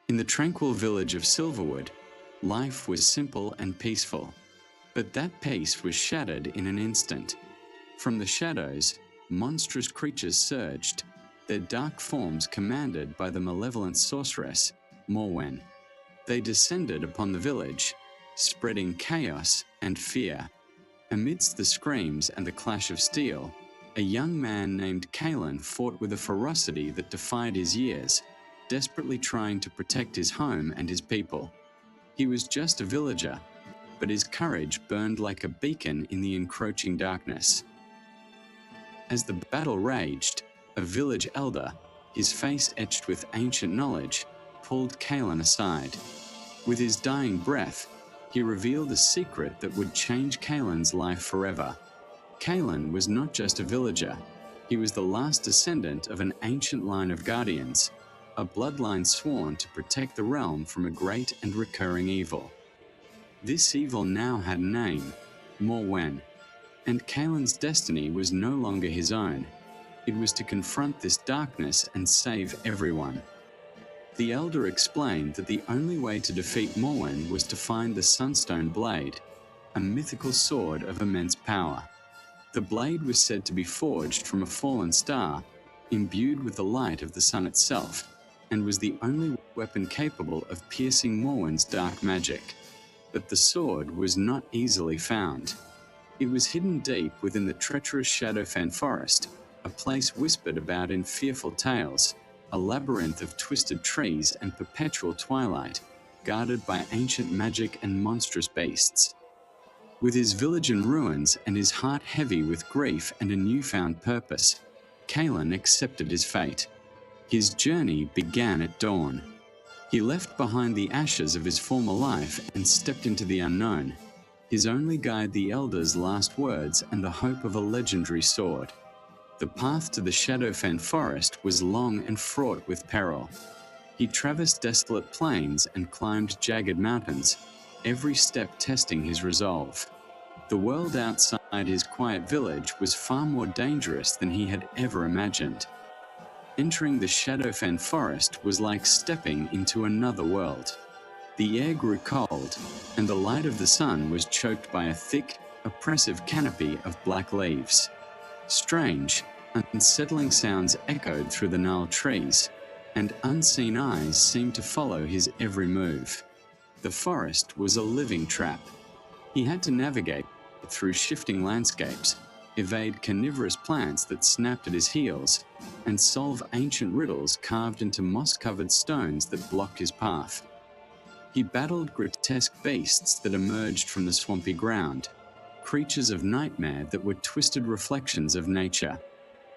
In the tranquil village of Silverwood, life was simple and peaceful. But that peace was shattered in an instant. From the shadows, monstrous creatures surged, their dark forms commanded by the malevolent sorceress, Morwen. They descended upon the village, spreading chaos and fear. Amidst the screams and the clash of steel, a young man named Kaelen fought with a ferocity that defied his years, desperately trying to protect his home and his people. He was just a villager, but his courage burned like a beacon in the encroaching darkness. As the battle raged, a village elder, his face etched with ancient knowledge, pulled Kaelen aside. With his dying breath, he revealed a secret that would change Kaelen's life forever. Kaelen was not just a villager, he was the last descendant of an ancient line of guardians, a bloodline sworn to protect the realm from a great and recurring evil. This evil now had a name, Morwen, and Kaelen's destiny was no longer his own. It was to confront this darkness and save everyone. The elder explained that the only way to defeat Morwen was to find the Sunstone Blade, a mythical sword of immense power. The blade was said to be forged from a fallen star, imbued with the light of the sun itself, and was the only weapon capable of piercing Morwen's dark magic. But the sword was not easily found. It was hidden deep within the treacherous Shadowfen forest, a place whispered about in fearful tales, a labyrinth of twisted trees and perpetual twilight, guarded by ancient magic and monstrous beasts. With his village in ruins and his heart heavy with grief and a newfound purpose, Kaelen accepted his fate. His journey began at dawn. He left behind the ashes of his former life and stepped into the unknown, his only guide the Elder's last words and the hope of a legendary sword. The path to the Shadowfen forest was long and fraught with peril. He traversed desolate plains and climbed jagged mountains, every step testing his resolve. The world outside his quiet village was far more dangerous than he had ever imagined. Entering the Shadowfen forest was like stepping into another world. The air grew cold, and the light of the sun was choked by a thick, oppressive canopy of black leaves. Strange, unsettling sounds echoed through the gnarled trees, and unseen eyes seemed to follow his every move. The forest was a living trap. He had to navigate through shifting landscapes, evade carnivorous plants that snapped at his heels, and solve ancient riddles carved into moss-covered stones that blocked his path. He battled grotesque beasts that emerged from the swampy ground, creatures of nightmare that were twisted reflections of nature.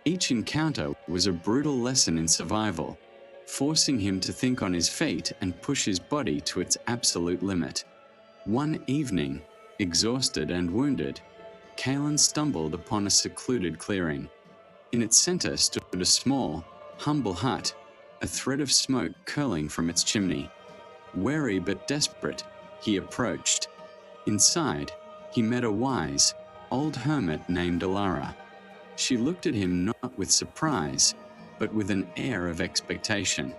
Each encounter was a brutal lesson in survival, forcing him to think on his feet and push his body to its absolute limit. One evening, exhausted and wounded, Kaelen stumbled upon a secluded clearing. In its center stood a small, humble hut, a thread of smoke curling from its chimney. Wary but desperate, he approached. Inside, he met a wise, old hermit named Alara. She looked at him not with surprise, but with an air of expectation.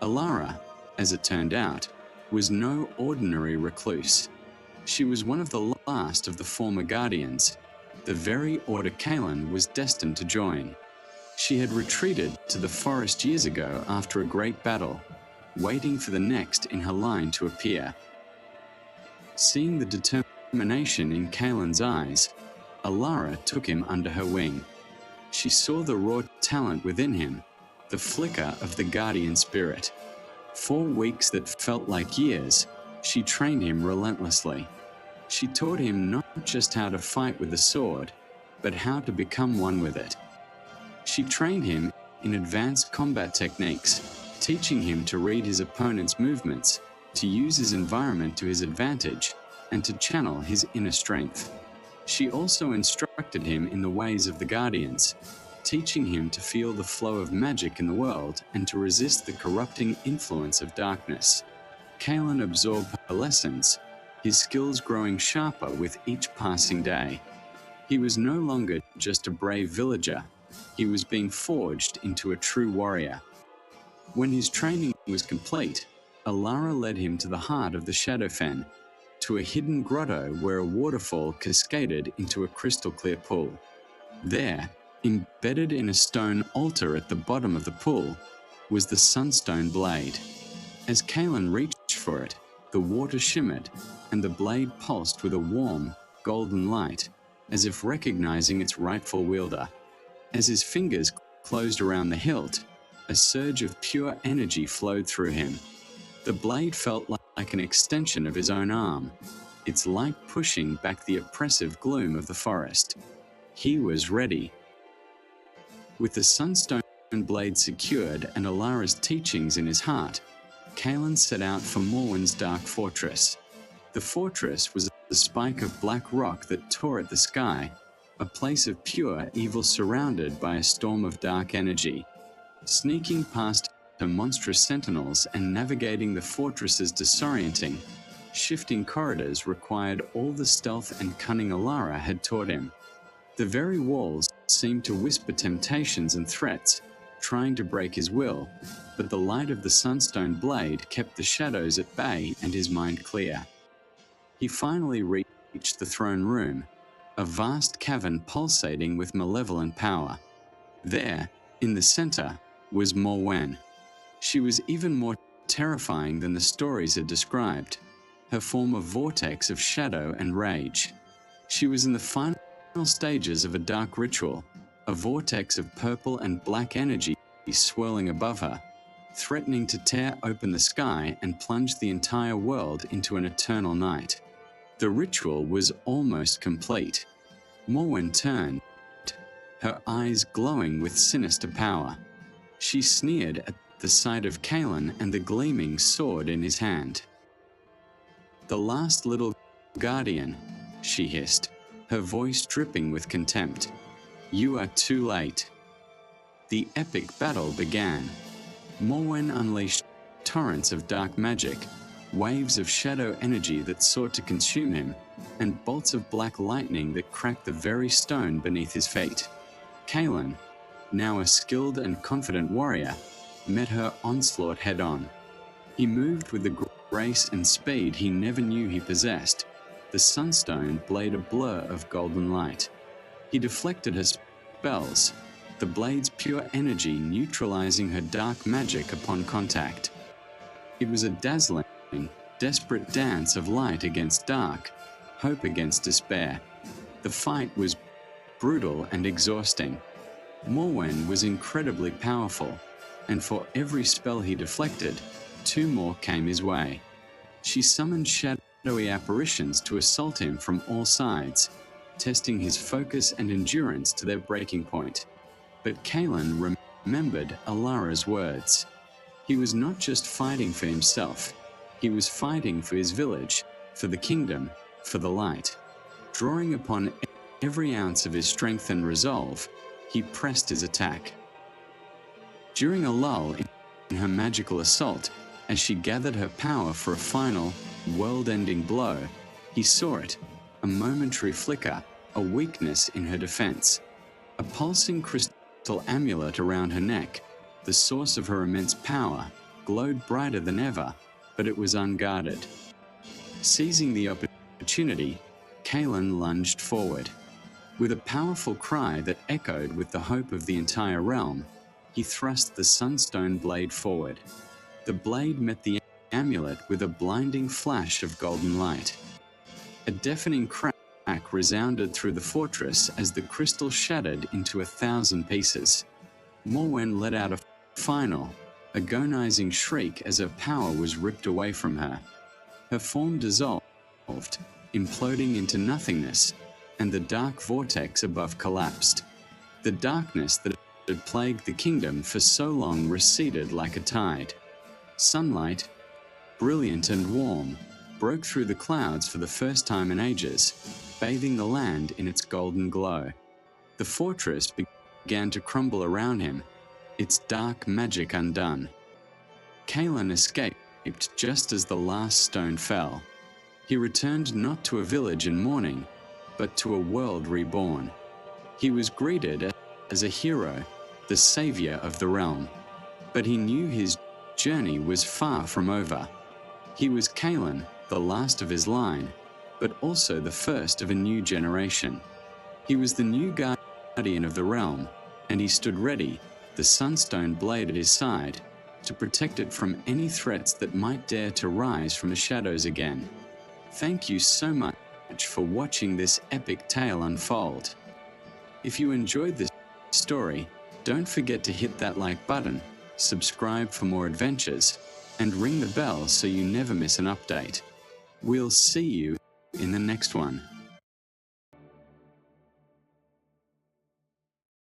Alara, as it turned out, was no ordinary recluse. She was one of the last of the former guardians, the very order Kaelen was destined to join. She had retreated to the forest years ago after a great battle, waiting for the next in her line to appear. Seeing the determination in Kaelen's eyes, Alara took him under her wing. She saw the raw talent within him, the flicker of the guardian spirit. 4 weeks that felt like years, she trained him relentlessly. She taught him not just how to fight with the sword, but how to become one with it. She trained him in advanced combat techniques, teaching him to read his opponent's movements, to use his environment to his advantage, and to channel his inner strength. She also instructed him in the ways of the Guardians, teaching him to feel the flow of magic in the world and to resist the corrupting influence of darkness. Kaelen absorbed her lessons, his skills growing sharper with each passing day. He was no longer just a brave villager, he was being forged into a true warrior. When his training was complete, Alara led him to the heart of the Shadowfen, to a hidden grotto where a waterfall cascaded into a crystal-clear pool. There, embedded in a stone altar at the bottom of the pool, was the Sunstone Blade. As Kaelen reached for it, the water shimmered, and the blade pulsed with a warm, golden light, as if recognizing its rightful wielder. As his fingers closed around the hilt, a surge of pure energy flowed through him. The blade felt like an extension of his own arm, its light pushing back the oppressive gloom of the forest. He was ready. With the Sunstone Blade secured and Alara's teachings in his heart, Kaelen set out for Morwen's dark fortress. The fortress was a spike of black rock that tore at the sky, a place of pure evil surrounded by a storm of dark energy. Sneaking past her monstrous sentinels and navigating the fortress's disorienting, shifting corridors required all the stealth and cunning Alara had taught him. The very walls seemed to whisper temptations and threats, trying to break his will, but the light of the Sunstone Blade kept the shadows at bay and his mind clear. He finally reached the throne room, a vast cavern pulsating with malevolent power. There, in the center, was Morwen. She was even more terrifying than the stories had described, her form a vortex of shadow and rage. She was in the final stages of a dark ritual, a vortex of purple and black energy swirling above her, threatening to tear open the sky and plunge the entire world into an eternal night. The ritual was almost complete. Morwen turned, her eyes glowing with sinister power. She sneered at the sight of Kaelen and the gleaming sword in his hand. "The last little guardian," she hissed, her voice dripping with contempt. "You are too late." The epic battle began. Morwen unleashed torrents of dark magic, waves of shadow energy that sought to consume him, and bolts of black lightning that cracked the very stone beneath his feet. Kaelen, now a skilled and confident warrior, met her onslaught head-on. He moved with the grace and speed he never knew he possessed, the Sunstone Blade a blur of golden light. He deflected her spells, the blade's pure energy neutralizing her dark magic upon contact. It was a dazzling, desperate dance of light against dark, hope against despair. The fight was brutal and exhausting. Morwen was incredibly powerful, and for every spell he deflected, 2 more came his way. She summoned shadowy apparitions to assault him from all sides, testing his focus and endurance to their breaking point. But Kaelen remembered Alara's words. He was not just fighting for himself, he was fighting for his village, for the kingdom, for the light. Drawing upon every ounce of his strength and resolve, he pressed his attack. During a lull in her magical assault, as she gathered her power for a final, world-ending blow, he saw it, a momentary flicker, a weakness in her defense. A pulsing crystal amulet around her neck, the source of her immense power, glowed brighter than ever, but it was unguarded. Seizing the opportunity, Kaelen lunged forward. With a powerful cry that echoed with the hope of the entire realm, he thrust the Sunstone Blade forward. The blade met the amulet with a blinding flash of golden light. A deafening crack resounded through the fortress as the crystal shattered into 1,000 pieces. Morwen let out a final, agonizing shriek as her power was ripped away from her. Her form dissolved, imploding into nothingness, and the dark vortex above collapsed. The darkness that had plagued the kingdom for so long receded like a tide. Sunlight, brilliant and warm, broke through the clouds for the first time in ages, bathing the land in its golden glow. The fortress began to crumble around him, its dark magic undone. Kaelen escaped just as the last stone fell. He returned not to a village in mourning, but to a world reborn. He was greeted as a hero, the savior of the realm. But he knew his journey was far from over. He was Kaelen, the last of his line, but also the first of a new generation. He was the new guardian of the realm, and he stood ready, the Sunstone Blade at his side, to protect it from any threats that might dare to rise from the shadows again. Thank you so much for watching this epic tale unfold. If you enjoyed this story, don't forget to hit that like button, subscribe for more adventures, and ring the bell so you never miss an update. We'll see you in the next one.